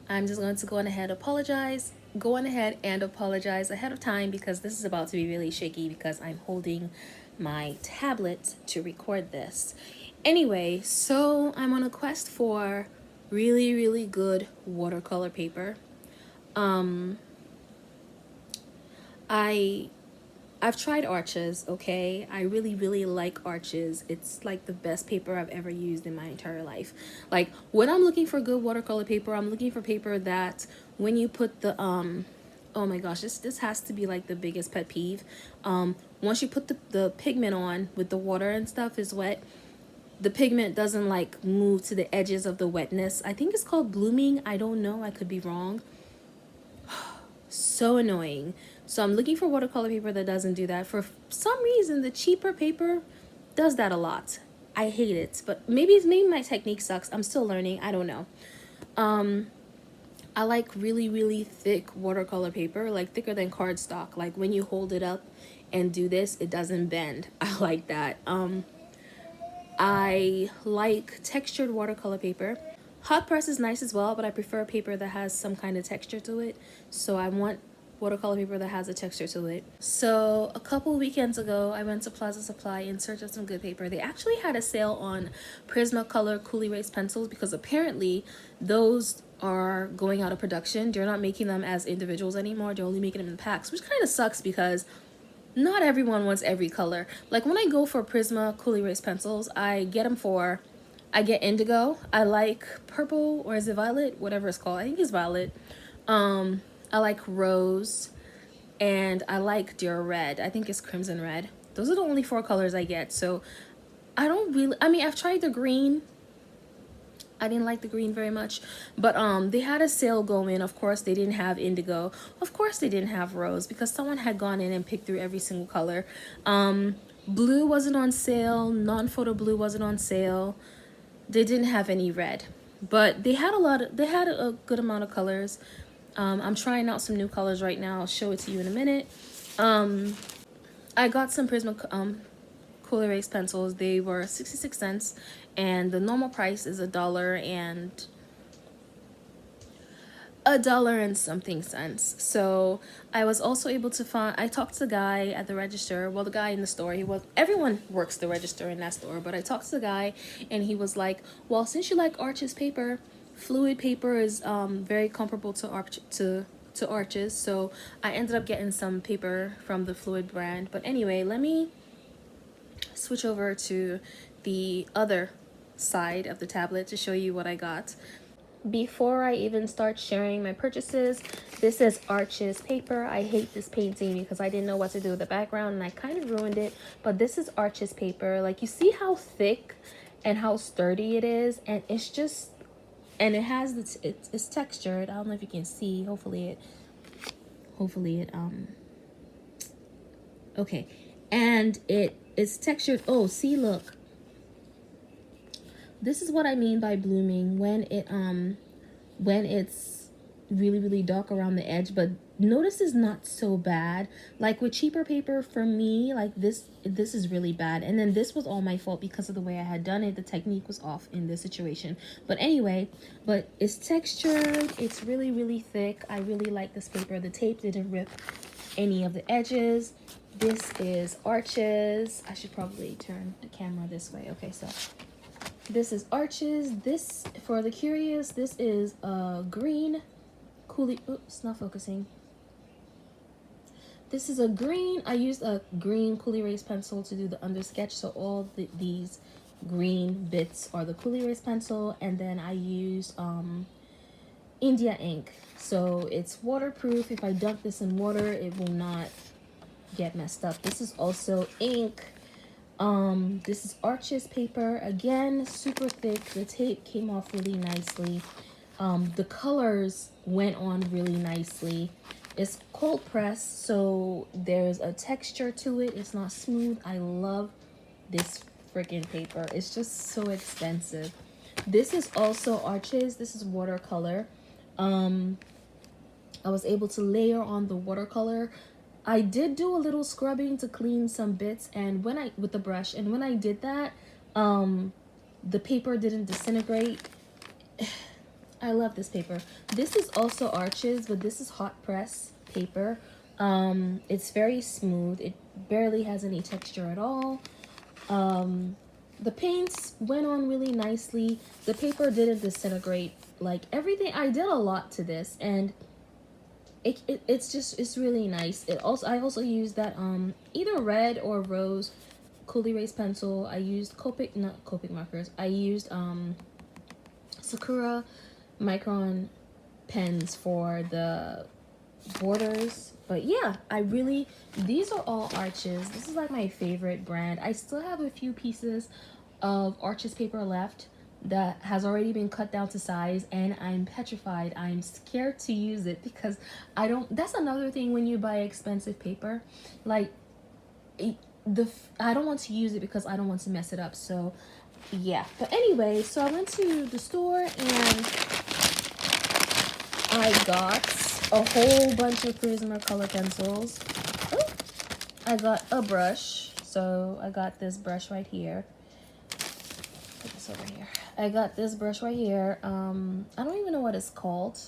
I'm just going to go on ahead and apologize ahead of time because this is about to be really shaky because I'm holding my tablet to record this. Anyway, so I'm on a quest for really, really good watercolor paper. Um, I I've tried Arches, okay? I really, really like Arches. It's like the best paper I've ever used in my entire life. Like, when I'm looking for good watercolor paper, I'm looking for paper that when you put the, oh my gosh, this has to be like the biggest pet peeve. Once you put the pigment on with the water and stuff is wet, the pigment doesn't like move to the edges of the wetness. I think it's called blooming. I don't know. I could be wrong. So annoying. So I'm looking for watercolor paper that doesn't do that. For some reason, the cheaper paper does that a lot. I hate it, but maybe my technique sucks. I'm still learning. I don't know. I like really, really thick watercolor paper, like thicker than cardstock. Like when you hold it up and do this, it doesn't bend. I like that. I like textured watercolor paper. Hot press is nice as well, but I prefer paper that has some kind of texture to it. So I want watercolor paper that has a texture to it. So a couple weekends ago, I went to Plaza Supply in search of some good paper. They actually had a sale on Prismacolor Cool Erase pencils because apparently those are going out of production. They're not making them as individuals anymore. They're only making them in packs, which kind of sucks because not everyone wants every color. Like when I go for Prisma Cool Erase pencils, I get indigo. I like purple, or is it violet? Whatever it's called. I think it's violet. I like rose, and I like dear red. I think it's crimson red. Those are the only four colors I get. So I don't really. I mean, I've tried the green. I didn't like the green very much, but they had a sale going. Of course they didn't have indigo, of course they didn't have rose, because someone had gone in and picked through every single color. Blue wasn't on sale, non-photo blue wasn't on sale. They didn't have any red, but they had a good amount of colors. I'm trying out some new colors right now. I'll show it to you in a minute. I got some Prisma Cool Erase pencils. They were 66 cents, and the normal price is $1 and something cents. So I was also able to find, I talked to the guy at the register, well, the guy in the store. Everyone works the register in that store, but I talked to the guy and he was like, well, since you like Arches paper, fluid paper is very comparable to Arches. So I ended up getting some paper from the Fluid brand. But anyway, let me switch over to the other side of the tablet to show you what I got. Before I even start sharing my purchases, this is Arches paper. I hate this painting because I didn't know what to do with the background and I kind of ruined it. But this is Arches paper. Like, you see how thick and how sturdy it is, and it's just, and it has it's textured. I don't know if you can see. Hopefully it okay, and it's textured. Oh, see, look. This is what I mean by blooming, when it's really, really dark around the edge, but notice is not so bad. Like with cheaper paper, for me, like this is really bad. And then this was all my fault because of the way I had done it. The technique was off in this situation. But anyway, but it's textured, it's really, really thick. I really like this paper. The tape didn't rip any of the edges. This is Arches. I should probably turn the camera this way. Okay, so this is Arches. This, for the curious, this is a green Oops, it's not focusing. This is a green, I used a green Cool Erase pencil to do the under sketch. So all these green bits are the Cool Erase pencil. And then I used India ink. So it's waterproof. If I dunk this in water, it will not get messed up. This is also ink. This is Arches paper. Again, super thick. The tape came off really nicely. The colors went on really nicely. It's cold press, so there's a texture to it. It's not smooth. I love this freaking paper. It's just so expensive. This is also Arches. This is watercolor. I was able to layer on the watercolor. I did do a little scrubbing to clean some bits, and with the brush, and when I did that, the paper didn't disintegrate. I love this paper. This is also Arches, but this is hot press paper. It's very smooth. It barely has any texture at all. The paints went on really nicely. The paper didn't disintegrate. Like everything, I did a lot to this, and it's really nice. I also used that either red or rose cool erase pencil. I used not Copic markers. I used Sakura Micron pens for the borders. But yeah, these are all Arches. This is like my favorite brand. I still have a few pieces of Arches paper left that has already been cut down to size, and I'm petrified. I'm scared to use it because that's another thing when you buy expensive paper. Like I don't want to use it because I don't want to mess it up. So yeah, but anyway, so I went to the store and I got a whole bunch of Prismacolor pencils. Oh, I got a brush. So I got this brush right here. Put this over here. I got this brush right here. I don't even know what it's called.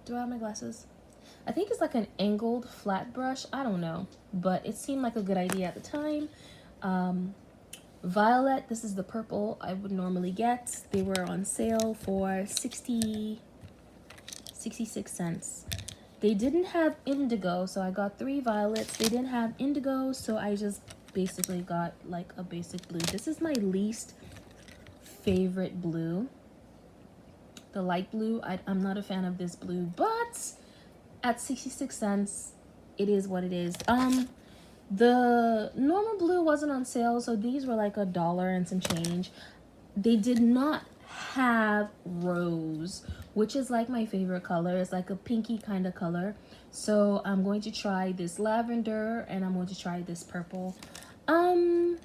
Do I have my glasses? I think it's like an angled flat brush. I don't know, but it seemed like a good idea at the time. Violet, this is the purple I would normally get. They were on sale for 66 cents. They didn't have indigo, so I got 3 violets. They didn't have indigo, so I just basically got like a basic blue. This is my least favorite blue. The light blue, I'm not a fan of this blue, but at 66 cents, it is what it is. The normal blue wasn't on sale, so these were like $1 and some change. They did not have rose, which is like my favorite color. It's like a pinky kind of color. So I'm going to try this lavender and I'm going to try this purple. I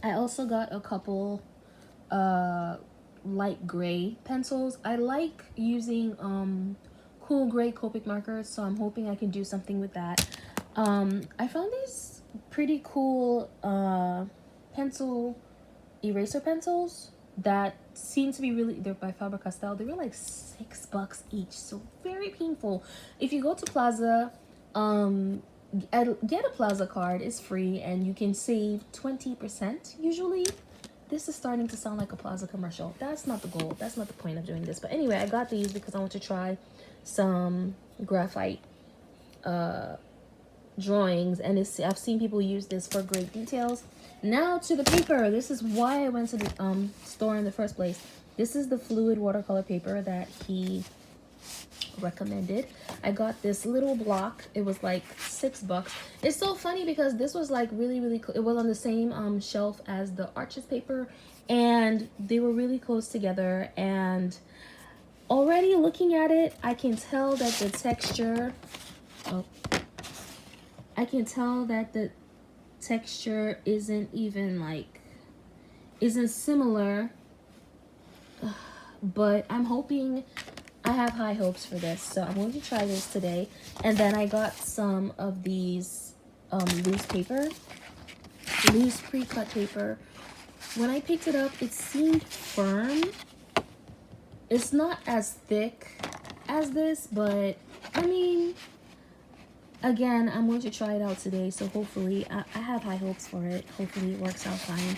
also got a couple light gray pencils. I like using cool gray Copic markers, so I'm hoping I can do something with that. I found these pretty cool eraser pencils that seem to be they're by Faber-Castell. They were like $6 each, so very painful. If you go to Plaza, get a Plaza card. It's free and you can save 20% usually. This is starting to sound like a Plaza commercial. That's not the goal. That's not the point of doing this. But anyway, I got these because I want to try some graphite drawings, and I've seen people use this for great details. Now to the paper. This is why I went to the store in the first place. This is the fluid watercolor paper that he recommended. I got this little block. It was like $6. It's so funny because this was like really it was on the same shelf as the Arches paper, and they were really close together. And already looking at it, I can tell that the texture isn't similar, but I'm hoping. I have high hopes for this, so I'm going to try this today. And then I got some of these loose pre-cut paper. When I picked it up, it seemed firm. It's not as thick as this, but I mean, again, I'm going to try it out today, so hopefully I have high hopes for it. Hopefully it works out fine.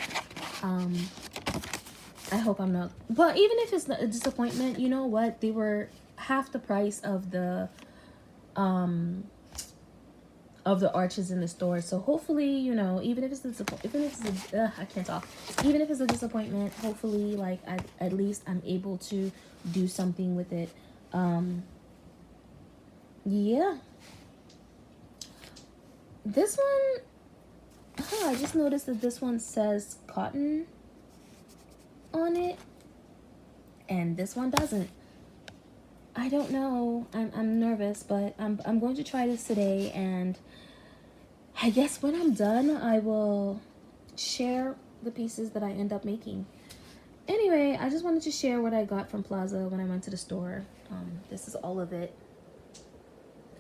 I hope I'm not, but even if it's a disappointment, you know what, they were half the price of the Arches in the store. So hopefully, you know, even if it's a disappointment, hopefully, like at least I'm able to do something with it. Yeah, this one, I just noticed that this one says cotton on it and this one doesn't. I don't know. I'm nervous, but I'm going to try this today, and I guess when I'm done I will share the pieces that I end up making. Anyway, I just wanted to share what I got from Plaza when I went to the store. This is all of it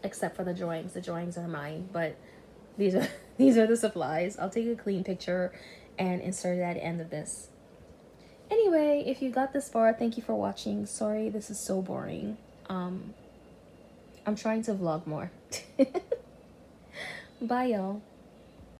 except for the drawings. The drawings are mine, but these are the supplies. I'll take a clean picture and insert it at the end of this. Anyway, if you got this far, thank you for watching. Sorry, this is so boring. I'm trying to vlog more. Bye, y'all.